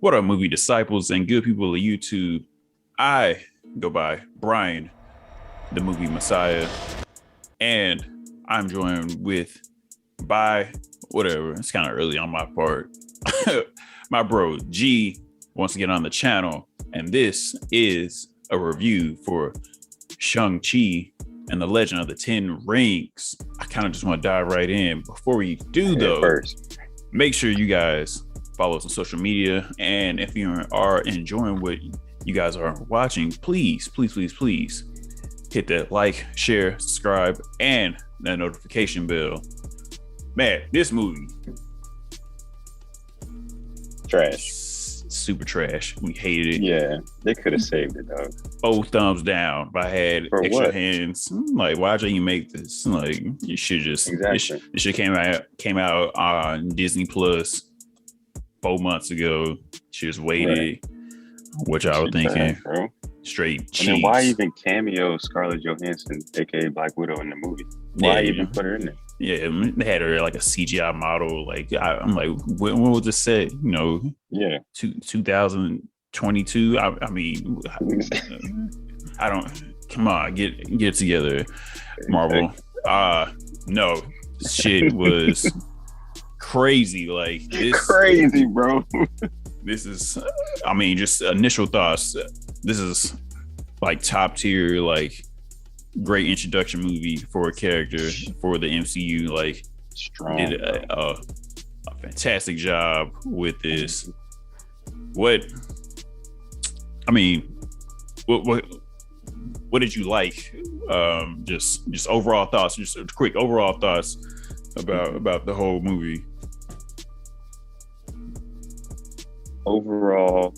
What up, movie disciples and good people of YouTube? I go by Brian, the movie Messiah, and I'm joined with by whatever. It's kind of early on my part. My bro G wants to get on the channel, and this is a review for Shang-Chi and the Legend of the Ten Rings. I kind of just want to dive right in. Before we do, though, first, make sure you guys follow us on social media, and if you are enjoying what you guys are watching, please hit that like, share, subscribe, and that notification bell. Man, this movie trash. Super trash. We hated it. Yeah, they could have saved it, dog. Both thumbs down. If I had For extra what? hands, like, why'd you make this? Like, you should just Exactly. It should came out on Disney Plus 4 months ago. She just waited. Right. Which I was thinking, Trash, bro. straight cheese. And then why even cameo Scarlett Johansson, aka Black Widow, in the movie? Why even put her in there? Yeah, they had her like a CGI model. Like I'm like, when was this set? You know, Yeah, 2022. I mean, I don't. Come on, get it together, Marvel. No, shit was crazy. Like this, crazy, bro. This is, I mean, just initial thoughts. This is like top tier, like great introduction movie for a character for the MCU. Like, Strong. did a fantastic job with this. What did you like? Just overall thoughts. Just quick overall thoughts about the whole movie. Overall,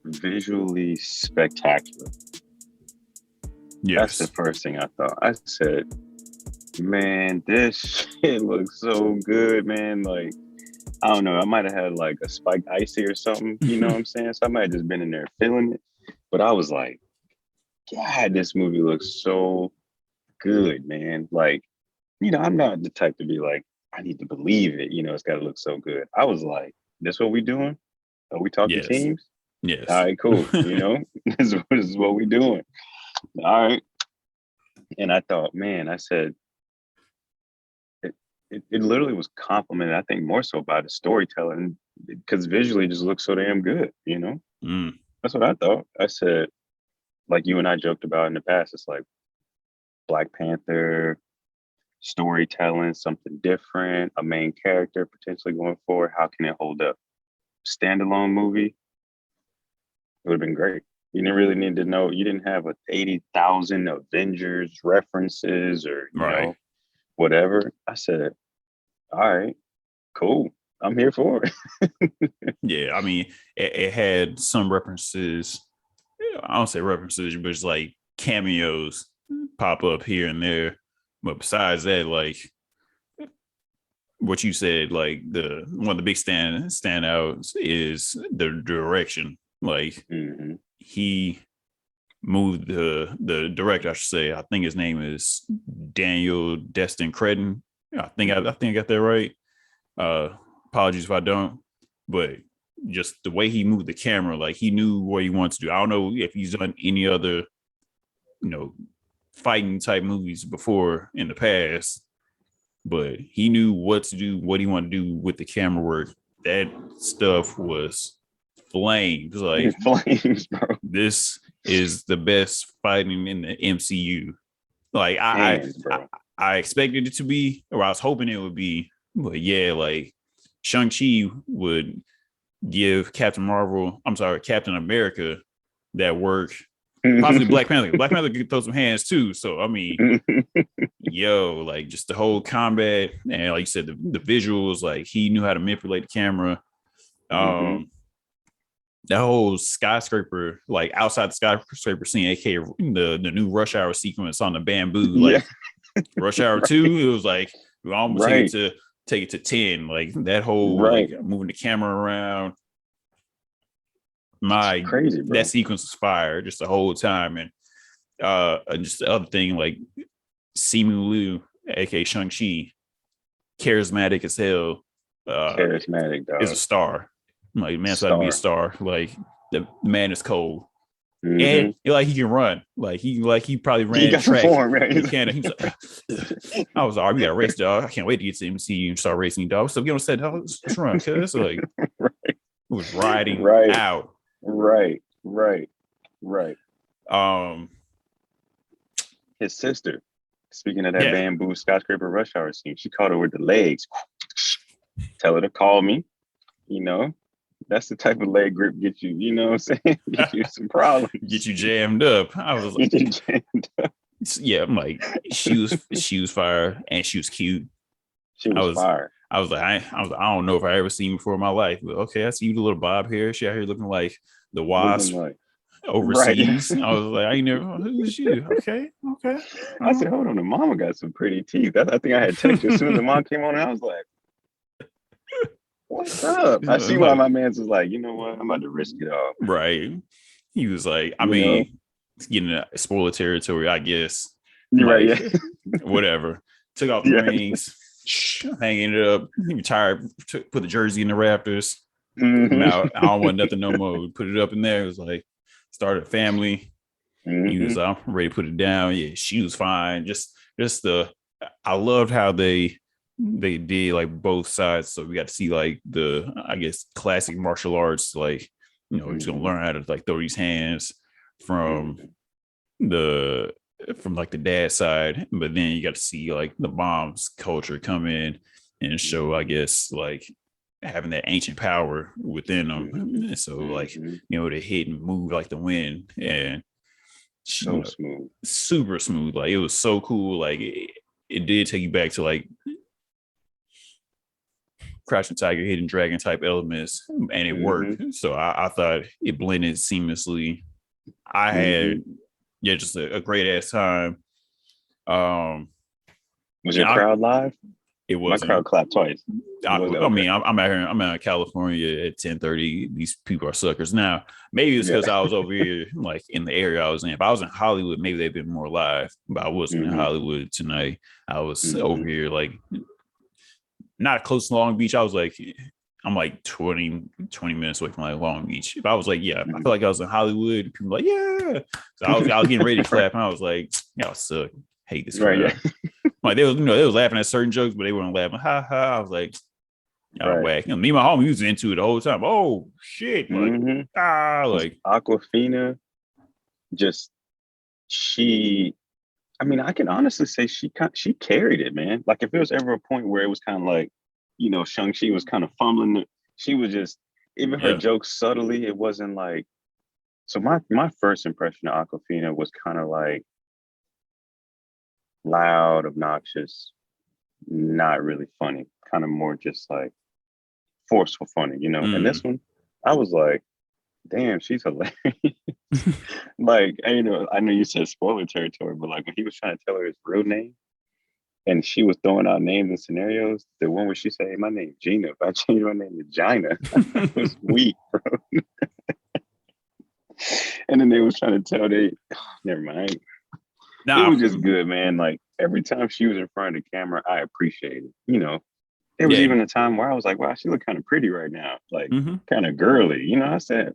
visually spectacular. Yes. That's the first thing I thought. I said, man, this shit looks so good, man. Like, I don't know. I might have had like a spiked icy or something. You know what I'm saying? So I might have just been in there feeling it. But I was like, God, this movie looks so good, man. Like, I'm not the type to be like, I need to believe it. It's got to look so good. I was like, this what we doing? Are we talking Yes. teams? Yes. All right, cool. This is what we doing. All right. And I thought, man, I said, it literally was complimented, I think more so by the storytelling, because visually it just looks so damn good, That's what I thought. I said, like you and I joked about in the past, it's like Black Panther, storytelling, something different, a main character potentially going forward. How can it hold up? Standalone movie, it would have been great. You didn't really need to know. You didn't have 80,000 Avengers references or whatever. I said, all right, cool. I'm here for it. Yeah, I mean, it had some references. I don't say references, but it's like cameos pop up here and there. But besides that, like what you said, like one of the big standouts is the direction. Like he moved the director, I should say. I think his name is Daniel Destin Cretton. I think I got that right. Apologies if I don't, but just the way he moved the camera, like he knew what he wanted to do. I don't know if he's done any other, fighting type movies before in the past, but he knew what to do, what he wanted to do with the camera work. That stuff was flames. Like flames, bro. This is the best fighting in the MCU. Like I expected it to be, or I was hoping it would be, but yeah, like Shang-Chi would give Captain America that work. Possibly Black Panther. Black Panther could throw some hands too. So I mean, like just the whole combat and like you said, the visuals, like he knew how to manipulate the camera. That whole skyscraper, like outside the skyscraper scene, aka the new Rush Hour sequence on the bamboo, like Rush Hour 2, it was like we almost take it to 10. Like that whole like moving the camera around. Crazy, bro. That sequence was fire just the whole time. And just the other thing, like Simu Liu, aka Shang-Chi, charismatic as hell. Charismatic, dog. Is a star. I'm like, man's about to be a Star. star. Like the man is cold. And Mm-hmm. like he can run. He probably He ran got the track form, right? in Canada. He was like, I was like, we got to race, dog. I can't wait to get to MCU and start racing, dog. So get on set, dog. Let's run. Cause like Right. it was riding Right. out. Right. Right. Right. Um, His sister, speaking of that yeah, bamboo skyscraper rush hour scene, she caught her with the legs. Tell her to call me. You know, that's the type of leg grip get you, you know what I'm saying? Get you some get problems. you jammed up. I was Get you like, jammed up. yeah, I'm like, she was fire and she was cute. She I was was fire. I don't know if I ever seen before in my life, but okay, I see you, the little bob hair. She out here looking like the Looking wasp like, right. overseas. I was like, I ain't never. Who's you? Okay, okay. I said, hold on, the mama got some pretty teeth. I think I had texted you as soon as the mom came on, and I was like, what's up? I see why Like, my man's was like, you know what? I'm about to risk it all. right. He was like, I You know? mean, it's getting a spoiler territory, I guess. You're right, Like, yeah. whatever. Took off the Yeah. rings, hanging it up. He retired, put the jersey in the rafters. I'm Mm-hmm. out. I don't want nothing no more. Put it up in there. It was like, started a family. He Mm-hmm. was ready to put it down. Yeah, she was fine. Just I loved how they did like both sides. So we got to see like the I guess classic martial arts, like just gonna Mm-hmm. learn how to like throw these hands from Mm-hmm. the from like the dad side, but then you got to see like the mom's culture come in and show, I guess, like having that ancient power within them. And so like Mm-hmm. to hit and move like the wind and So smooth. super smooth. Like it was so cool. Like it did take you back to like Crouching Tiger, Hidden Dragon type elements, and it Mm-hmm. worked. So I thought it blended seamlessly. I Mm-hmm. had just a great ass time. Um, Was and your crowd live? it My wasn't. crowd clapped twice. Was it I okay? mean, I'm out here. I'm out in California at 10:30. These people are suckers. Now, maybe it's Yeah. because I was over here, like in the area I was in. If I was in Hollywood, maybe they've been more live. But I wasn't in Mm-hmm. Hollywood tonight. I was Mm-hmm. over here, like not close to Long Beach. I'm like 20 minutes away from like Long Beach. If I was like, yeah, I Mm-hmm. feel like I was in Hollywood. People were like, yeah. So I was getting ready to Right. clap, and I was like, y'all suck. Hate this Right. crowd. Yeah. Like they was laughing at certain jokes, but they weren't laughing. Ha ha. I was like, y'all Right. whack. Me and my homie was into it the whole time. Oh shit. Like, Mm-hmm. Because like Aquafina, just she. I mean, I can honestly say she carried it, man. Like if there was ever a point where it was kind of like, Shang-Chi was kind of fumbling, she was just even her yeah. jokes subtly. It wasn't like so. My first impression of Aquafina was kind of like loud, obnoxious, not really funny, kind of more just like forceful funny, And this Mm. one, I was like, damn, she's hilarious. Like, I know you said spoiler territory, but like when he was trying to tell her his real name and she was throwing out names and scenarios, the one where she said, hey, my name's Gina. If I change my name to Gina, it was weak, bro. And then they was trying to tell never mind. It Nah, was just good, man. Like every time she was in front of the camera, I appreciated it. There was yeah. even a time where I was like, wow, she look kind of pretty right now, like Mm-hmm. kind of girly. I said,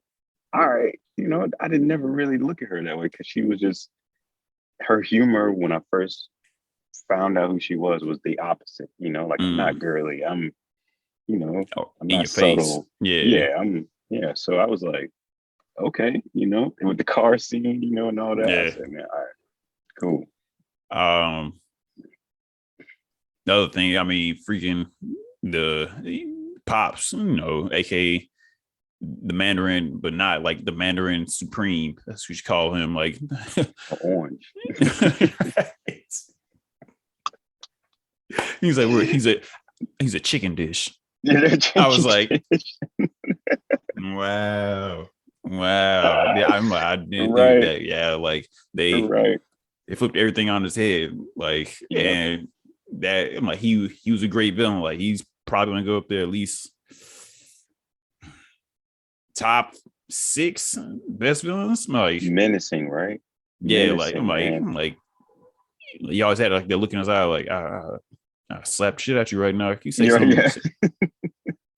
all right, I didn't never really look at her that way because she was just her humor when I first found out who she was the opposite. Like I'm not Mm. girly. Oh, I'm in not your face. subtle. Yeah. Yeah. So I was like, okay, with the car scene, and all that. I Yeah. said, man, all right, cool. Um, the other thing, I mean, freaking the pops, aka the Mandarin, but not like the Mandarin Supreme. That's what you call him. Like Orange. he's like, he's a chicken dish. Yeah, I was like, wow, wow. Yeah, I'm like, I didn't think right, that. Yeah, like right. they flipped everything on his head. Like, Yep. and that I'm like, he was a great villain. Like, he's probably gonna go up there at least top 6 best villains. Like, Menacing, right? yeah, like Menacing, man. I'm like, you always had like they're looking us out like I slap shit at you right now. Can you say You're something? yeah,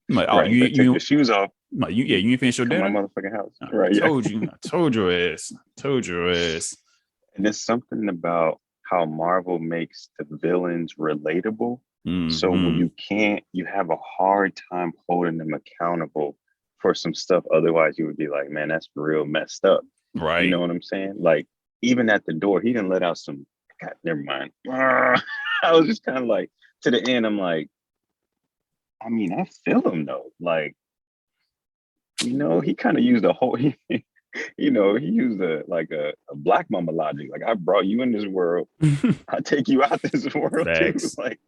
I'm like, oh, right. you But take the you shoes off. Like you, yeah, you didn't finish your Come my dinner. motherfucking house. I Right. Yeah. told you. I told your ass. I told your ass. And there's something about how Marvel makes the villains relatable. So when Hmm. you have a hard time holding them accountable for some stuff. Otherwise, you would be like, man, that's real messed up. You know Right. what I'm saying? Like, even at the door, he didn't let out some, God, never mind. I was just kind of like, to the end, I'm like, I mean, I feel him though. Like, he kind of used a whole, he used a black mama logic. Like, I brought you in this world, I take you out this world too. Facts. Like,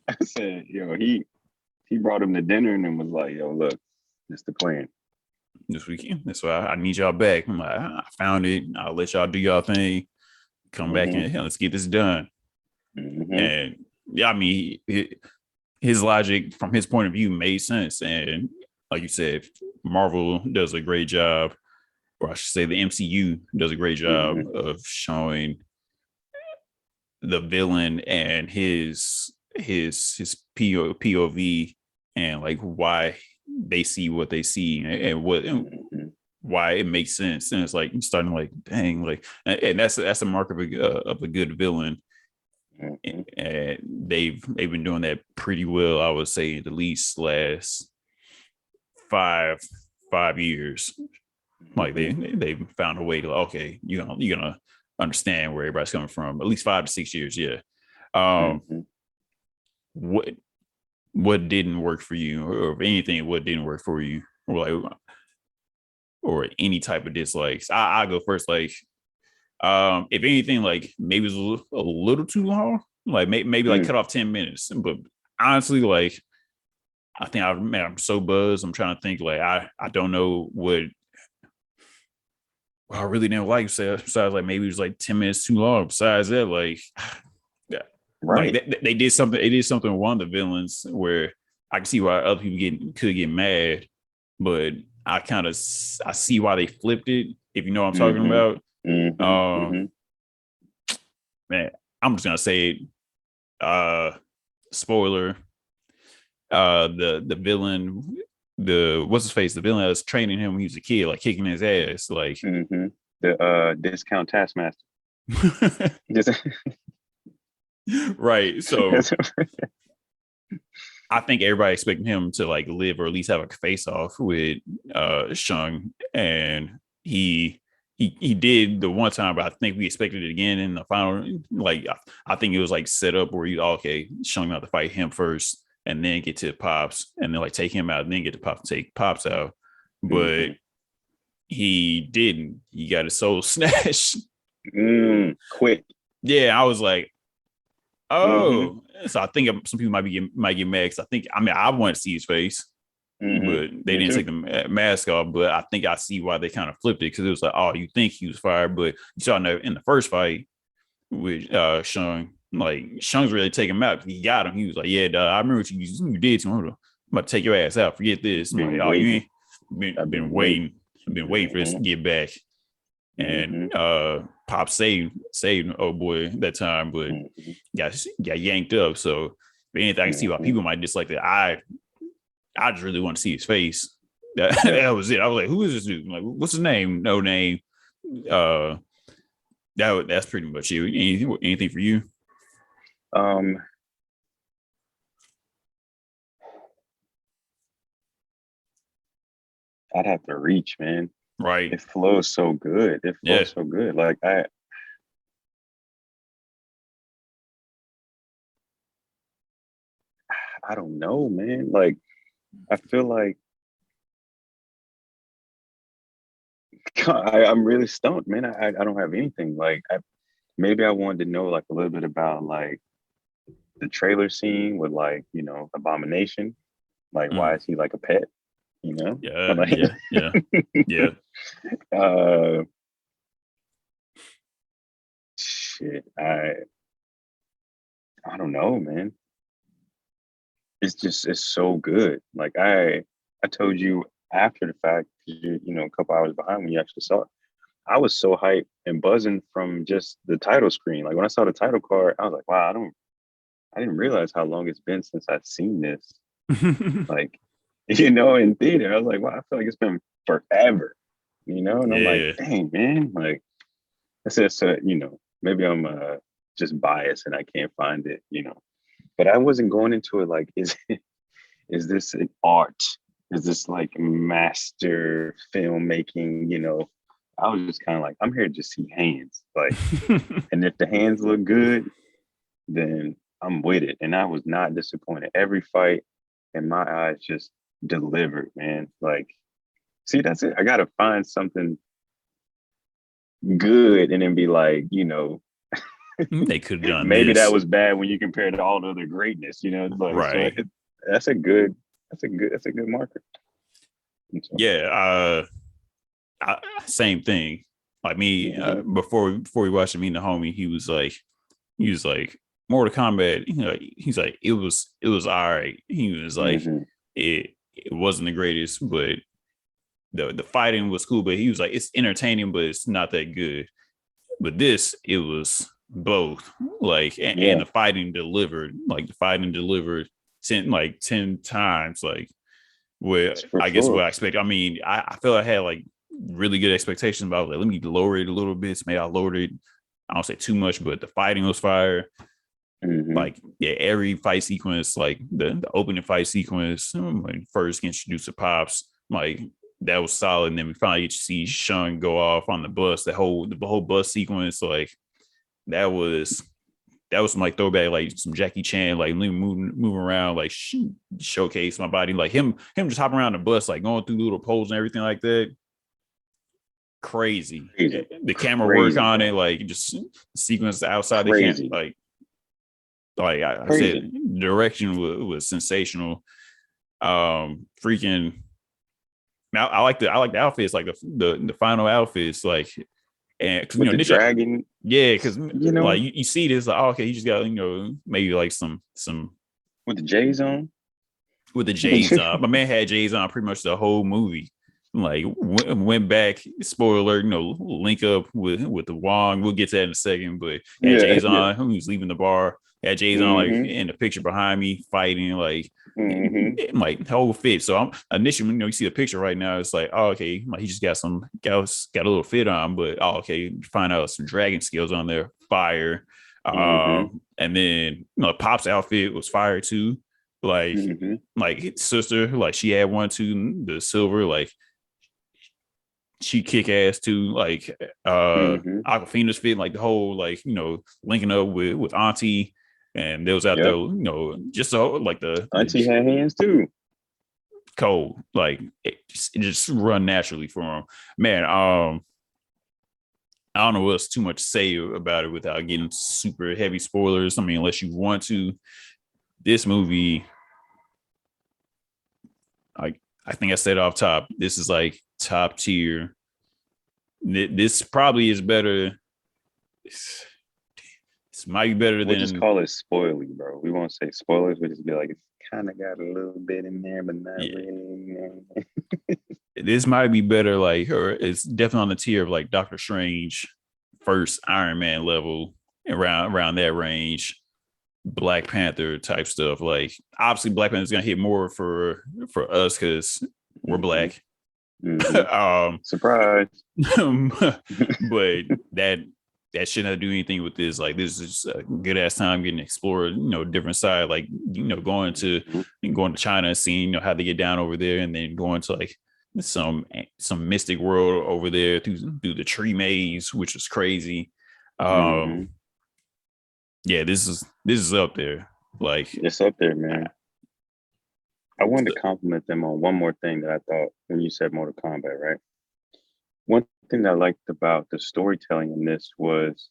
I said, he brought him to dinner and then was like, yo, look, this the plan. This weekend. That's why I need y'all back. I'm like, I found it. I'll let y'all do y'all thing. Come back Mm-hmm. and let's get this done. Mm-hmm. And yeah, I mean, his logic from his point of view made sense. And like you said, Marvel does a great job, or I should say, the MCU does a great job Mm-hmm. of showing the villain and his POV and like why they see what they see and what and Mm-hmm. why it makes sense. And it's like you're starting like, dang, like, and that's a mark of a good villain. Mm-hmm. And they've been doing that pretty well, I would say, at least last five 5 years. Like Mm-hmm. they've found a way to, okay, you're gonna understand where everybody's coming from. At least 5 to 6 years, yeah. Um, Mm-hmm. what what didn't work for you, or if anything, what didn't work for you, or like, or any type of dislikes? I go first. Like, if anything, like maybe it's a little too long. Like maybe like Mm. cut off 10 minutes. But honestly, like I think I'm so buzzed. I'm trying to think. Like I don't know what I really didn't like. Besides, like maybe it was like 10 minutes too long. Besides that, like yeah, like Right. they did something. They did something with one of the villains where I can see why other people could get mad, but I see why they flipped it. If you know what I'm talking Mm-hmm. about. Mm-hmm. Um, Mm-hmm. man, I'm just gonna say it. Spoiler. The villain, the what's his face, the villain that was training him when he was a kid, like kicking his ass, like Mm-hmm. The discount taskmaster. Just right. So I think everybody expecting him to like live or at least have a face off with Shang, and he did the one time, but I think we expected it again in the final. Like I think it was like set up where you okay, Shang out to fight him first, and then get to Pops, and then like take him out, and then get to Pops, take Pops out. But mm-hmm. he didn't. He got his soul snatched. Quick. Yeah, I was like, Mm-hmm. oh. So I think some people might get mad because I mean I want to see his face, Mm-hmm. but they Me didn't too. take the mask off. But I think I see why they kind of flipped it because it was like, oh, you think he was fired, but you saw in the first fight with Shang, like Shang's really taking him out. He got him. He was like, yeah, duh, I remember what you did to him. I'm about to take your ass out. Forget this. I'm like, Been oh, you waiting. ain't I've been been waiting. waiting. I've been waiting for this to Mm-hmm. get back. Mm-hmm. And Pop saved oh boy that time, but Mm-hmm. got yanked up. So if anything, I can see why Mm-hmm. people might dislike that. I just really want to see his face. That was it. I was like, who is this dude? Like, what's his name? No name. Uh, that's pretty much it. Anything for you? Um, I'd have to reach, man. Right. It flows so good. It Yeah. flows so good. Like I don't know, man. Like I feel like I'm really stumped, man. I don't have anything. Like maybe I wanted to know like a little bit about like the trailer scene with like Abomination. Like why Mm. is he like a pet? You know, Yeah. like Yeah. Yeah. Yeah. uh, shit. I don't know, man. It's so good. Like I told you after the fact, a couple hours behind when you actually saw it. I was so hyped and buzzing from just the title screen. Like when I saw the title card, I was like, wow, I didn't realize how long it's been since I've seen this. Like in theater. I was like, wow, I feel like it's been forever, and I'm like, Yeah. dang, man, like I said, so, maybe I'm just biased and I can't find it, but I wasn't going into it like, is this an art? Is this like master filmmaking? I was just kind of like, I'm here to just see hands. Like, and if the hands look good, then I'm with it. And I was not disappointed. Every fight in my eyes just delivered, man. Like, see, that's it. I gotta find something good and then be like, They could have done maybe that this. was bad when you compare it to all the other greatness, It's like, so Right. that's a good, that's a good marker. So, Yeah. Same thing. Like me, mm-hmm, before we watched Me and the Homie, he was like Mortal Kombat. He's like it was all right. He was like mm-hmm. it wasn't the greatest, but the fighting was cool. But he was like it's entertaining, but it's not that good. But this it was both. Like and Yeah, the fighting delivered. Like the fighting delivered 10 times. Like where for I guess sure. what I expect. I mean, I feel I had like really good expectations about like let me lower it a little bit. So maybe I lowered it. I don't say too much, but the fighting was fire. Mm-hmm. Like yeah, every fight sequence, like the opening fight sequence when first introduced to Pops, like that was solid. And then we finally get to see Sean go off on the bus. The whole bus sequence, like that was some like throwback, like some Jackie Chan, like moving around, like showcase my body, like him just hopping around the bus, like going through little poles and everything like that. Crazy. Crazy, The camera work crazy, on bro. it, like just sequence outside the camp, Crazy, like I said, crazy. direction was sensational. Freaking. I like the outfits, like the final outfits, like and because With the initially dragon, yeah, because you like know, you see this, like, oh, okay, he just got maybe like some with the J's on. with the J's on. My man had J's on pretty much the whole movie. Like went back, spoiler alert, link up with the Wong. We'll get to that in a second, but had Yeah, J's yeah. on. Who was leaving the bar? Had J's on like Mm-hmm. in the picture behind me fighting Mm-hmm. like whole fit. So I'm initially, you see the picture right now. It's like, oh, okay, like he just got a little fit on, but oh, okay, find out some dragon skills on there, fire. Mm-hmm. And then Pop's outfit was fire too. Like Mm-hmm. like his sister, like she had one too, the silver, like she kick ass too. Like Mm-hmm. Aquafina's fit, like the whole like linking up with Auntie, and they was out there, Yep. just so like the Auntie had hands too. cold, like it just run naturally for him, man. I don't know what's too much to say about it without getting super heavy spoilers. I mean, unless you want to. This movie, I think I said off top, this is like top tier. This probably is better. This might be better We'll just than call it spoiling, bro. We won't say spoilers. We'll just be like, it's kind of got a little bit in there, but not yeah. really. This might be better, like, or it's definitely on the tier of like Doctor Strange, first Iron Man level, around that range. Black Panther type stuff. Like obviously Black Panther's gonna hit more for us because we're Mm-hmm. black. Mm-hmm. um Surprise. but that shouldn't have to do anything with this. Like this is a good ass time getting to explore, different side, like Mm-hmm. going to China and seeing how they get down over there, and then going to like some mystic world over there through the tree maze, which is crazy. Mm-hmm. um yeah, this is up there. Like It's up there, man. I wanted to compliment them on one more thing that I thought when you said Mortal Kombat, right? One thing that I liked about the storytelling in this was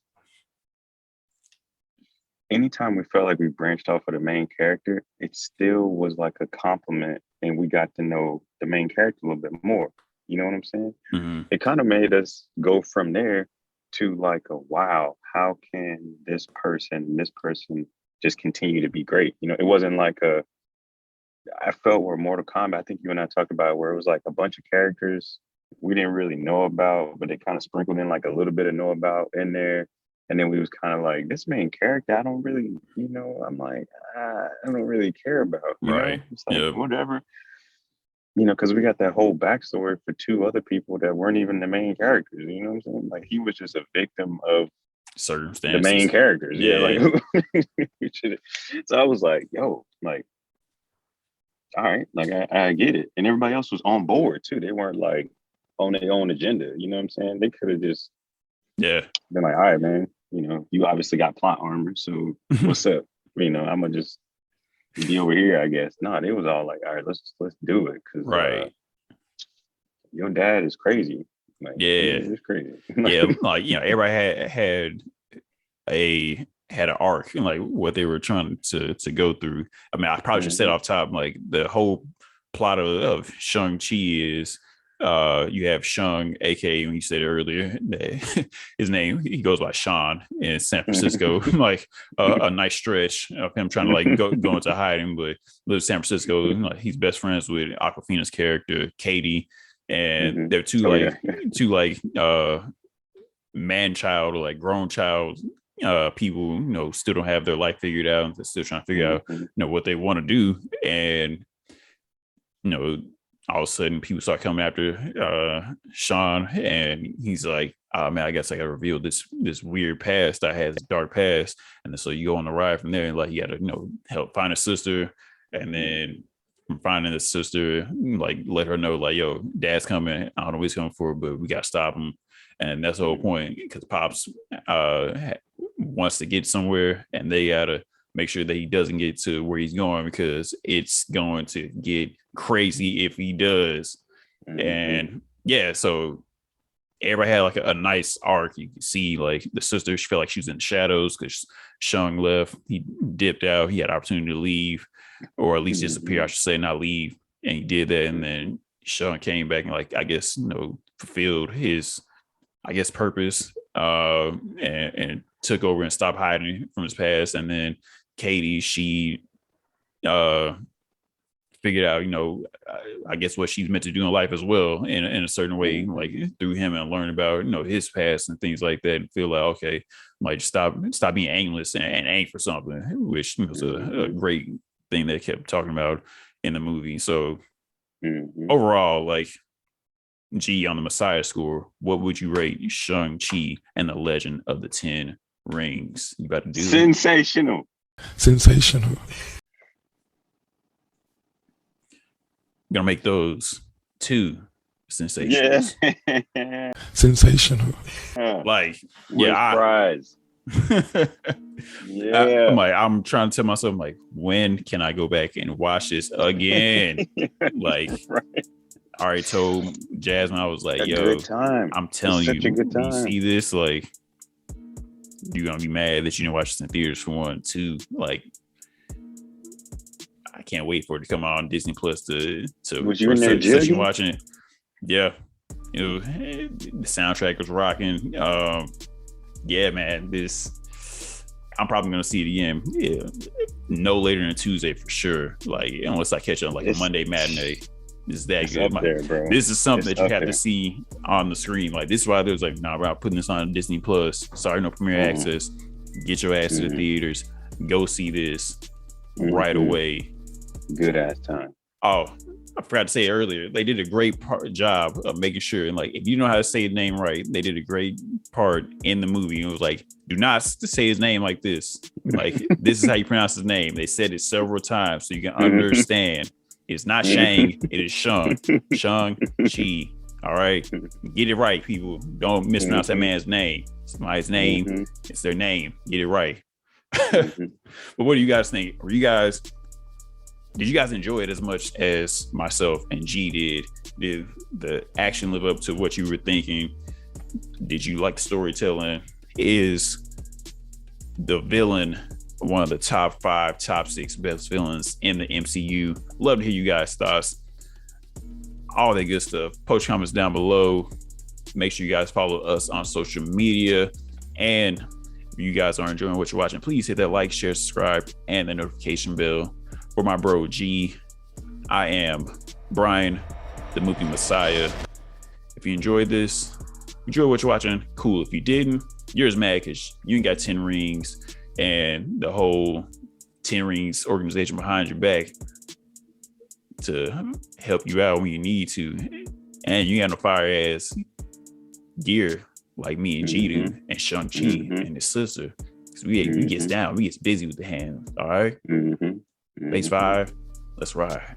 anytime we felt like we branched off of the main character, it still was like a compliment and we got to know the main character a little bit more. You know what I'm saying? mhm. It kind of made us go from there to like a wow, how can this person just continue to be great? It wasn't like I felt where Mortal Kombat, I think you and I talked about where it was like a bunch of characters we didn't really know about, but they kind of sprinkled in like a little bit of know about in there. And then we was kind of like, this main character, I don't really, I'm like, I don't really care about, Right. It's like Yep. whatever. because we got that whole backstory for two other people that weren't even the main characters. You know what I'm saying? Like he was just a victim of the main Circumstances. characters. Yeah, Yeah. like so I was like, yo, like, all right, like I get it. And everybody else was on board too. They weren't like on their own agenda. You know what I'm saying? They could have just Yeah. been like, all right, man, you obviously got plot armor. So what's up? I'm gonna just be over here, I guess. No, they was all like, all right, let's do it. Cause Right. your dad is crazy. Like, Yeah. it's crazy. Yeah. Like, everybody had an arc and like what they were trying to go through. I mean, I probably should set off top, like the whole plot of Shang-Chi is you have Shang, aka when you said earlier, his name, he goes by Sean in San Francisco. Like a nice stretch of him trying to like go into hiding, but lives in San Francisco. Like, he's best friends with Aquafina's character, Katie, and they're two man child or like grown child people, still don't have their life figured out. They're still trying to figure out what they want to do, and all of a sudden people start coming after Sean, and he's like, oh man, I guess I gotta reveal this weird past I had, this dark past. And then so you go on the ride from there, and like you gotta help find a sister, and then from finding the sister, like let her know like, yo, dad's coming, I don't know what he's coming for, but we gotta stop him. And that's the whole point, because Pops wants to get somewhere, and they gotta make sure that he doesn't get to where he's going, because it's going to get crazy if he does. And yeah, so everybody had like a nice arc. You can see like the sister, she felt like she was in the shadows because Shang left. He dipped out. He had opportunity to leave, or at least disappear, I should say, not leave. And he did that. And then Shang came back and like, I guess, fulfilled his, I guess, purpose, and took over and stopped hiding from his past. And then Katie, she figured out, I guess what she's meant to do in life as well, in a certain way, like through him, and learn about his past and things like that, and feel like, okay, like stop being aimless and aim for something, which was a great thing they kept talking about in the movie. So overall, like, G, on the Messiah score, what would you rate Shang-Chi and the Legend of the Ten Rings? You about to do sensational. Sensational. Gonna make those two sensations. Yeah. Sensational. Like, prize. Yeah. I'm trying to tell myself, I'm like, when can I go back and watch this again? Like, right. I already told Jasmine, I was like, yo, I'm telling you, you see this, like, you're gonna be mad that you didn't watch this in theaters, for one. Two, like, I can't wait for it to come out on Disney Plus to was you in there jigging? Watching it. Yeah, the soundtrack was rocking. Yeah, man, I'm probably gonna see it again. Yeah, no later than Tuesday for sure. Like, unless I catch it on like a Monday matinee. It's that good. There, bro. This is something that you have to see on the screen. Like, this is why there's like, nah, we're not putting this on Disney Plus. Sorry, no premiere access. Get your ass to the theaters. Go see this right away. Good ass time. Oh, I forgot to say earlier, they did a great job of making sure, and like, if you know how to say his name right, they did a great part in the movie. It was like, do not say his name like this. Like, this is how you pronounce his name. They said it several times so you can understand. It's not Shang, it is Shang. Shang-Chi. All right. Get it right, people. Don't mispronounce that man's name. Somebody's name, it's their name. Get it right. But what do you guys think? Did you guys enjoy it as much as myself and G did? Did the action live up to what you were thinking? Did you like the storytelling? Is the villain one of the top 5, top 6 best villains in the MCU? Love to hear you guys' thoughts. All that good stuff. Post comments down below. Make sure you guys follow us on social media. And if you guys are enjoying what you're watching, please hit that like, share, subscribe, and the notification bell. For my bro G, I am Brian, the movie Messiah. If you enjoyed this, enjoy what you're watching, cool. If you didn't, you're just mad because you ain't got 10 rings and the whole 10 Rings organization behind your back to help you out when you need to, and you got no fire ass gear like me and G do, and Shang-Chi and his sister. Cause we gets down, we gets busy with the hands. All right, base 5, let's ride.